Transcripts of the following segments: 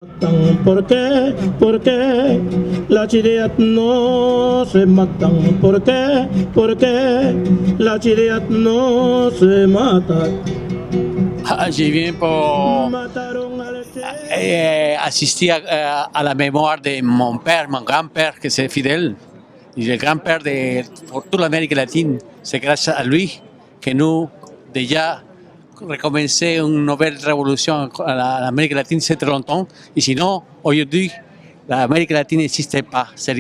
¿Por qué? ¿Por qué la chiriat no se matan? ¿Por qué? ¿Por qué la chiriat no se mata? Je viens pour Mataron al Che. assister à la mémoire de mon père, mon grand-père, que c'est Fidel. Il est le grand-père de pour toute l'Amérique latine. C'est grâce à lui que nous, déjà, recommencer une nouvelle révolution à l'Amérique latine, c'est très longtemps. Et sinon, aujourd'hui, l'Amérique latine n'existait pas. Ça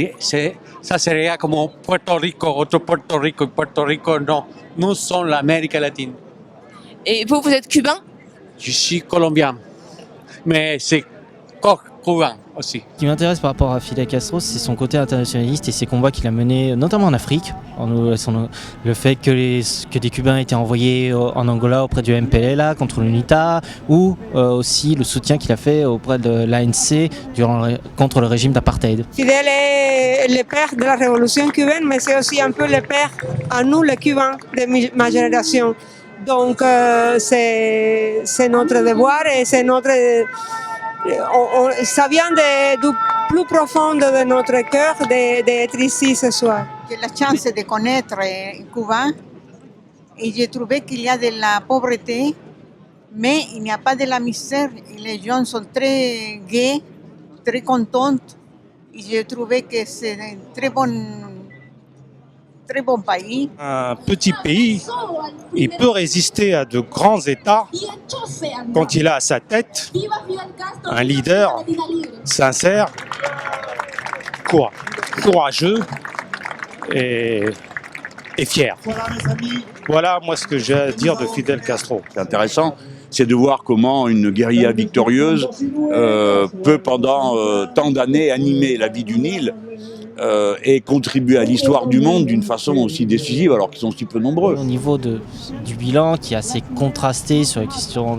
serait comme Puerto Rico, autre Puerto Rico, et Puerto Rico, non. Nous sommes l'Amérique latine. Et vous, vous êtes cubain? Je suis colombien, mais c'est cubain aussi. Ce qui m'intéresse par rapport à Fidel Castro, c'est son côté internationaliste et ses combats qu'il a menés, notamment en Afrique. Le fait que des Cubains étaient envoyés en Angola auprès du MPLA contre l'UNITA, ou aussi le soutien qu'il a fait auprès de l'ANC contre le régime d'apartheid. Fidel est le père de la révolution cubaine, mais c'est aussi un peu le père à nous, les Cubains de ma génération. Donc c'est notre devoir et c'est notre... ça vient du plus profond de notre cœur d'être ici ce soir. J'ai la chance de connaître Cuba et j'ai trouvé qu'il y a de la pauvreté, mais il n'y a pas de la misère. Les gens sont très gais, très contents. Et j'ai trouvé que c'est un très bon pays. Un petit pays, il peut résister à de grands États quand il a à sa tête un leader sincère, courageux et fier. Voilà moi ce que j'ai à dire de Fidel Castro. C'est intéressant, c'est de voir comment une guérilla victorieuse peut pendant tant d'années animer la vie d'une île et contribuer à l'histoire du monde d'une façon aussi décisive alors qu'ils sont si peu nombreux. Au niveau du bilan qui est assez contrasté sur la question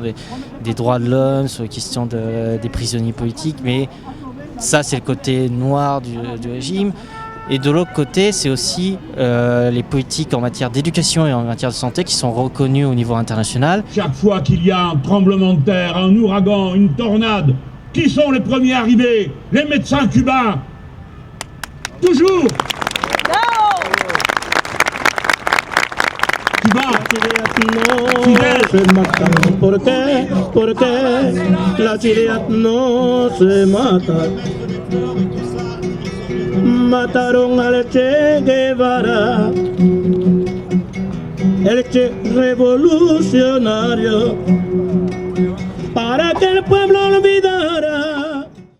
des droits de l'homme, sur la question des prisonniers politiques, mais ça c'est le côté noir du régime. Et de l'autre côté, c'est aussi les politiques en matière d'éducation et en matière de santé qui sont reconnues au niveau international. Chaque fois qu'il y a un tremblement de terre, un ouragan, une tornade, qui sont les premiers arrivés? Les médecins cubains. Toujours. Cuba. Fidel. Se matan. ¿Por qué? ¿Por qué la chiriat no se mata? Mataron al Che Guevara, el Che revolucionario, para que el pueblo olvidara